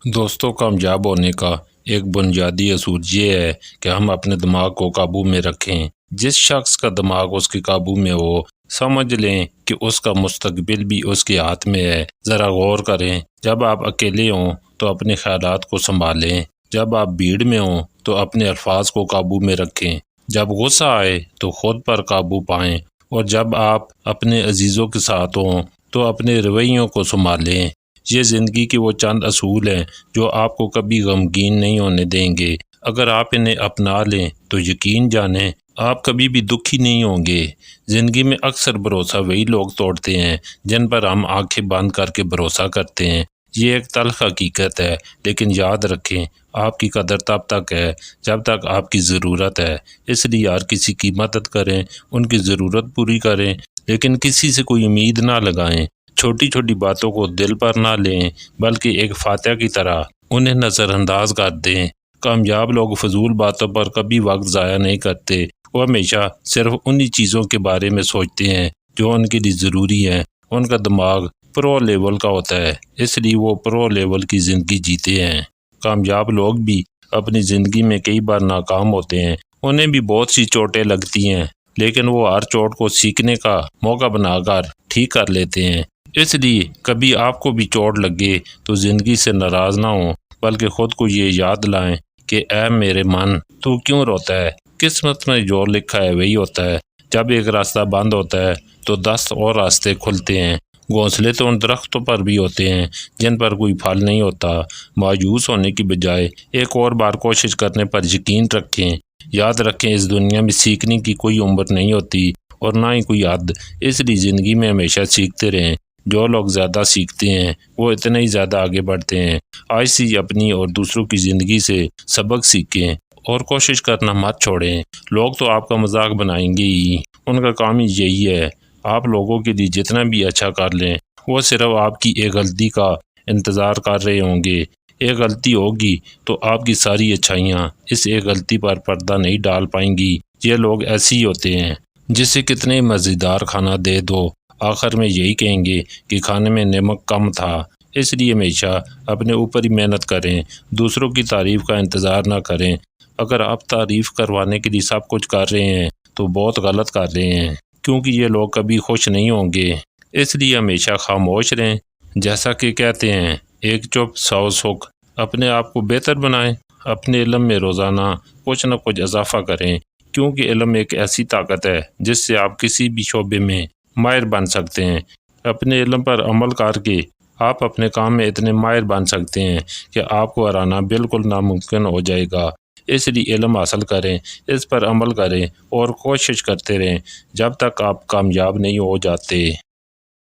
دوستوں، کامیاب ہونے کا ایک بنیادی اصول یہ ہے کہ ہم اپنے دماغ کو قابو میں رکھیں۔ جس شخص کا دماغ اس کے قابو میں ہو، سمجھ لیں کہ اس کا مستقبل بھی اس کے ہاتھ میں ہے۔ ذرا غور کریں، جب آپ اکیلے ہوں تو اپنے خیالات کو سنبھالیں، جب آپ بھیڑ میں ہوں تو اپنے الفاظ کو قابو میں رکھیں، جب غصہ آئے تو خود پر قابو پائیں، اور جب آپ اپنے عزیزوں کے ساتھ ہوں تو اپنے رویوں کو سنبھالیں۔ یہ زندگی کے وہ چند اصول ہیں جو آپ کو کبھی غمگین نہیں ہونے دیں گے۔ اگر آپ انہیں اپنا لیں تو یقین جانیں آپ کبھی بھی دکھی نہیں ہوں گے۔ زندگی میں اکثر بھروسہ وہی لوگ توڑتے ہیں جن پر ہم آنکھیں بند کر کے بھروسہ کرتے ہیں۔ یہ ایک تلخ حقیقت ہے، لیکن یاد رکھیں آپ کی قدر تب تک ہے جب تک آپ کی ضرورت ہے۔ اس لیے ہر کسی کی مدد کریں، ان کی ضرورت پوری کریں، لیکن کسی سے کوئی امید نہ لگائیں۔ چھوٹی چھوٹی باتوں کو دل پر نہ لیں، بلکہ ایک فاتح کی طرح انہیں نظر انداز کر دیں۔ کامیاب لوگ فضول باتوں پر کبھی وقت ضائع نہیں کرتے۔ وہ ہمیشہ صرف انہی چیزوں کے بارے میں سوچتے ہیں جو ان کے لیے ضروری ہیں۔ ان کا دماغ پرو لیول کا ہوتا ہے، اس لیے وہ پرو لیول کی زندگی جیتے ہیں۔ کامیاب لوگ بھی اپنی زندگی میں کئی بار ناکام ہوتے ہیں، انہیں بھی بہت سی چوٹیں لگتی ہیں، لیکن وہ ہر چوٹ کو سیکھنے کا موقع بنا کر ٹھیک کر لیتے ہیں۔ اس لیے کبھی آپ کو بھی چوٹ لگے تو زندگی سے ناراض نہ ہوں، بلکہ خود کو یہ یاد لائیں کہ اے میرے من، تو کیوں روتا ہے؟ قسمت میں جو لکھا ہے وہی ہوتا ہے۔ جب ایک راستہ بند ہوتا ہے تو 10 اور راستے کھلتے ہیں۔ گھونسلے تو ان درختوں پر بھی ہوتے ہیں جن پر کوئی پھل نہیں ہوتا۔ مایوس ہونے کی بجائے ایک اور بار کوشش کرنے پر یقین رکھیں۔ یاد رکھیں اس دنیا میں سیکھنے کی کوئی عمر نہیں ہوتی اور نہ ہی کوئی حد، اس لیے زندگی میں ہمیشہ سیکھتے رہیں۔ جو لوگ زیادہ سیکھتے ہیں وہ اتنے ہی زیادہ آگے بڑھتے ہیں۔ آج سے اپنی اور دوسروں کی زندگی سے سبق سیکھیں اور کوشش کرنا مت چھوڑیں۔ لوگ تو آپ کا مذاق بنائیں گے ہی، ان کا کام ہی یہی ہے۔ آپ لوگوں کے لیے جتنا بھی اچھا کر لیں، وہ صرف آپ کی ایک غلطی کا انتظار کر رہے ہوں گے۔ ایک غلطی ہوگی تو آپ کی ساری اچھائیاں اس ایک غلطی پر پردہ نہیں ڈال پائیں گی۔ یہ لوگ ایسے ہی ہوتے ہیں، جسے کتنے مزیدار کھانا دے دو، آخر میں یہی کہیں گے کہ کھانے میں نمک کم تھا۔ اس لیے ہمیشہ اپنے اوپر ہی محنت کریں، دوسروں کی تعریف کا انتظار نہ کریں۔ اگر آپ تعریف کروانے کے لیے سب کچھ کر رہے ہیں تو بہت غلط کر رہے ہیں، کیونکہ یہ لوگ کبھی خوش نہیں ہوں گے۔ اس لیے ہمیشہ خاموش رہیں۔ جیسا کہ کہتے ہیں، ایک چپ 100 سکھ۔ اپنے آپ کو بہتر بنائیں، اپنے علم میں روزانہ کچھ نہ کچھ اضافہ کریں، کیونکہ علم ایک ایسی طاقت ہے جس سے آپ کسی بھی شعبے میں ماہر بن سکتے ہیں۔ اپنے علم پر عمل کر کے آپ اپنے کام میں اتنے ماہر بن سکتے ہیں کہ آپ کو ہرانا بالکل ناممکن ہو جائے گا۔ اس لیے علم حاصل کریں، اس پر عمل کریں اور کوشش کرتے رہیں جب تک آپ کامیاب نہیں ہو جاتے۔